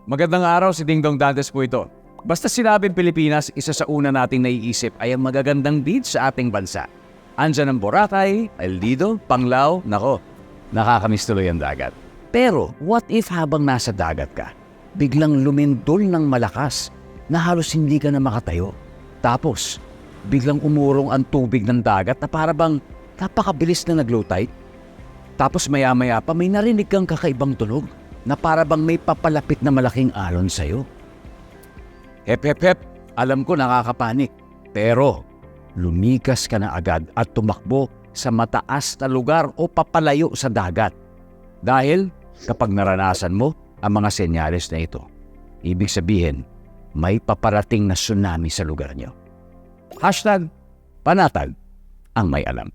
Magandang araw, si Dingdong Dantes po ito. Basta sinabing Pilipinas, isa sa una nating naiisip ay ang magagandang beach sa ating bansa. Andyan ang Boracay, El Nido, Panglao, nako, nakakamiss tuloy ang dagat. Pero what if habang nasa dagat ka, biglang lumindol ng malakas na halos hindi ka na makatayo? Tapos, biglang umurong ang tubig ng dagat na para bang napakabilis na nag-low tide? Tapos maya-maya pa may narinig kang kakaibang tunog na para bang may papalapit na malaking alon sa'yo. Hep, hep, hep, alam ko nakakapanik. Pero lumikas ka na agad at tumakbo sa mataas na lugar o papalayo sa dagat. Dahil kapag naranasan mo ang mga senyales na ito, ibig sabihin may paparating na tsunami sa lugar nyo. #panatag ang may alam.